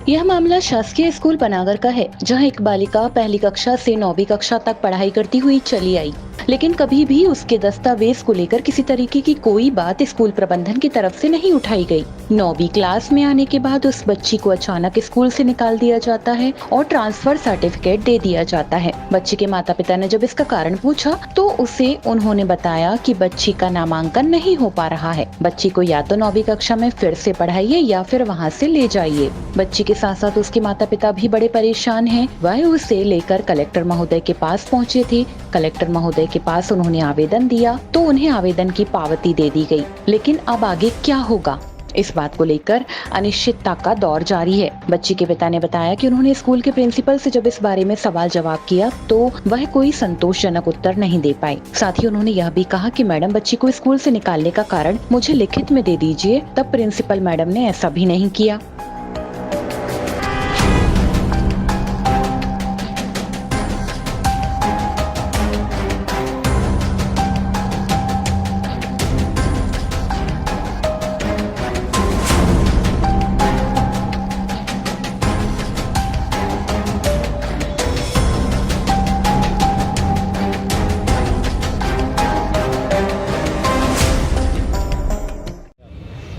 यह मामला शासकीय स्कूल पनागर का है, जहां एक बालिका पहली कक्षा से 9वीं कक्षा तक पढ़ाई करती हुई चली आई, लेकिन कभी भी उसके दस्तावेज को लेकर किसी तरीके की कोई बात स्कूल प्रबंधन की तरफ से नहीं उठाई गई। 9वीं क्लास में आने के बाद उस बच्ची को अचानक स्कूल से निकाल दिया जाता है और ट्रांसफर सर्टिफिकेट दे दिया जाता है। बच्ची के माता पिता ने जब इसका कारण पूछा तो उसे उन्होंने बताया कि बच्ची का नामांकन नहीं हो पा रहा है, बच्ची को या तो 9वीं कक्षा में फिर से पढ़ाइए या फिर वहाँ से ले जाइए। बच्ची के साथ साथ उसके माता पिता भी बड़े परेशान हैं। वह उसे लेकर कलेक्टर महोदय के पास पहुँचे थे। कलेक्टर महोदय के पास उन्होंने आवेदन दिया तो उन्हें आवेदन की पावती दे दी गई, लेकिन अब आगे क्या होगा, इस बात को लेकर अनिश्चितता का दौर जारी है। बच्ची के पिता ने बताया कि उन्होंने स्कूल के प्रिंसिपल से जब इस बारे में सवाल जवाब किया तो वह कोई संतोषजनक उत्तर नहीं दे पाए। साथ ही उन्होंने यह भी कहा कि मैडम, बच्ची को स्कूल से निकालने का कारण मुझे लिखित में दे दीजिए। तब प्रिंसिपल मैडम ने ऐसा भी नहीं किया।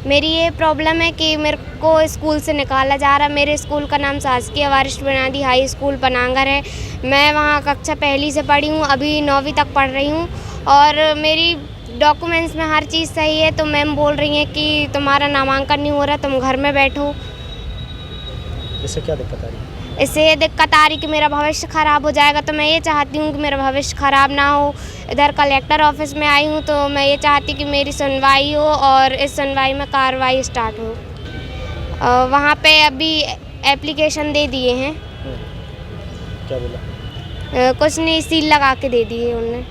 मेरी ये प्रॉब्लम है कि मेरे को स्कूल से निकाला जा रहा है। मेरे स्कूल का नाम शासकीय वरिष्ठ बुनियादी हाई स्कूल पनागर है। मैं वहाँ कक्षा पहली से पढ़ी हूँ, अभी 9वीं तक पढ़ रही हूँ और मेरी डॉक्यूमेंट्स में हर चीज़ सही है। तो मैम बोल रही हैं कि तुम्हारा नामांकन नहीं हो रहा, तुम घर में बैठो। इससे क्या दिक्कत आ रही है? इससे ये दिक्कत आ रही कि मेरा भविष्य ख़राब हो जाएगा। तो मैं ये चाहती हूँ कि मेरा भविष्य ख़राब ना हो। इधर कलेक्टर ऑफिस में आई हूँ तो मैं ये चाहती कि मेरी सुनवाई हो और इस सुनवाई में कार्रवाई स्टार्ट हो। वहाँ पे अभी एप्लीकेशन दे दिए हैं। क्या बोला? कुछ नहीं, सील लगा के दे दिए उन्होंने।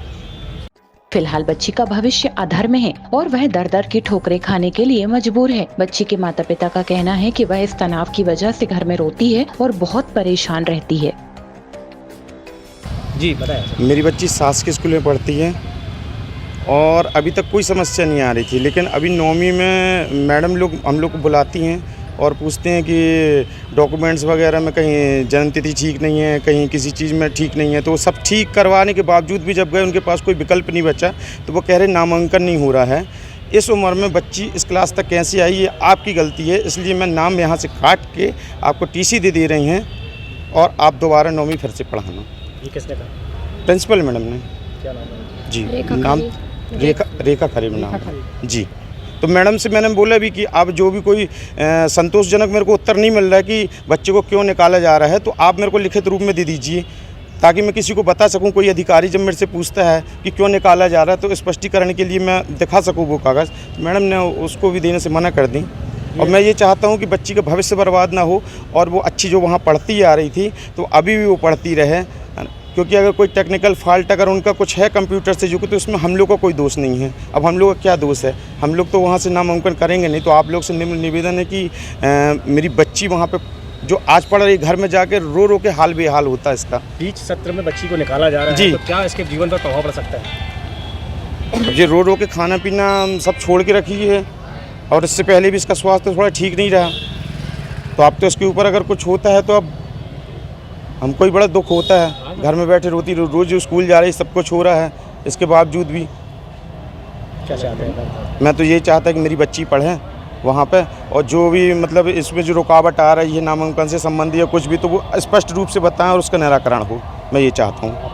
फिलहाल बच्ची का भविष्य अधर में है और वह दर दर की ठोकरें खाने के लिए मजबूर है। बच्ची के माता पिता का कहना है कि वह इस तनाव की वजह से घर में रोती है और बहुत परेशान रहती है। जी बताएं। मेरी बच्ची शासकीय स्कूल में पढ़ती है और अभी तक कोई समस्या नहीं आ रही थी, लेकिन अभी 9वीं में मैडम लोग हम लोग को बुलाती हैं और पूछते हैं कि डॉक्यूमेंट्स वगैरह में कहीं जन्मतिथि ठीक नहीं है, कहीं किसी चीज़ में ठीक नहीं है। तो वो सब ठीक करवाने के बावजूद भी जब गए उनके पास कोई विकल्प नहीं बचा तो वो कह रहे नामांकन नहीं हो रहा है। इस उम्र में बच्ची इस क्लास तक कैसे आई, ये आपकी गलती है। इसलिए मैं नाम यहाँ से काट के आपको टीसी दे रही हैं और आप दोबारा 9वीं फिर से पढ़ाना। ये किसने कहा? प्रिंसिपल मैडम ने। क्या नाम है? जी नाम रेखा खरीब नाम जी। तो मैडम से मैंने बोला भी कि अब जो भी कोई संतोषजनक मेरे को उत्तर नहीं मिल रहा है कि बच्चे को क्यों निकाला जा रहा है, तो आप मेरे को लिखित रूप में दे दीजिए ताकि मैं किसी को बता सकूं। कोई अधिकारी जब मेरे से पूछता है कि क्यों निकाला जा रहा है तो स्पष्टीकरण के लिए मैं दिखा सकूं वो कागज़। तो मैडम ने उसको भी देने से मना कर दी। और मैं ये चाहता हूँ कि बच्ची का भविष्य बर्बाद ना हो और वो अच्छी जो वहाँ पढ़ती आ रही थी तो अभी भी वो पढ़ती रहे, क्योंकि अगर कोई टेक्निकल फॉल्ट अगर उनका कुछ है कंप्यूटर से जो तो उसमें हम लोग का कोई दोष नहीं है। अब हम लोग का क्या दोष है? हम लोग तो वहाँ से नामांकन करेंगे नहीं। तो आप लोग से निवेदन है कि मेरी बच्ची वहाँ पे जो आज पढ़ रही घर में जाकर रो रो के हाल बेहाल होता है इसका। बीच सत्र में बच्ची को निकाला जा रहा है तो क्या इसके जीवन पर प्रभाव पड़ सकता है? ये रो रो के खाना पीना सब छोड़ के रखी है और इससे पहले भी इसका स्वास्थ्य थोड़ा ठीक नहीं रहा। तो अब तो इसके ऊपर अगर कुछ होता है तो अब हमको ही बड़ा दुख होता है। घर में बैठे रोती, रोज़ स्कूल जा रही, सब कुछ हो रहा है, इसके बावजूद भी। क्या चाहते हैं? मैं तो ये चाहता कि मेरी बच्ची पढ़े वहाँ पे और जो भी मतलब इसमें जो रुकावट आ रही है नामांकन से संबंधी या कुछ भी तो वो स्पष्ट रूप से बताएं और उसका निराकरण हो। मैं ये चाहता हूँ।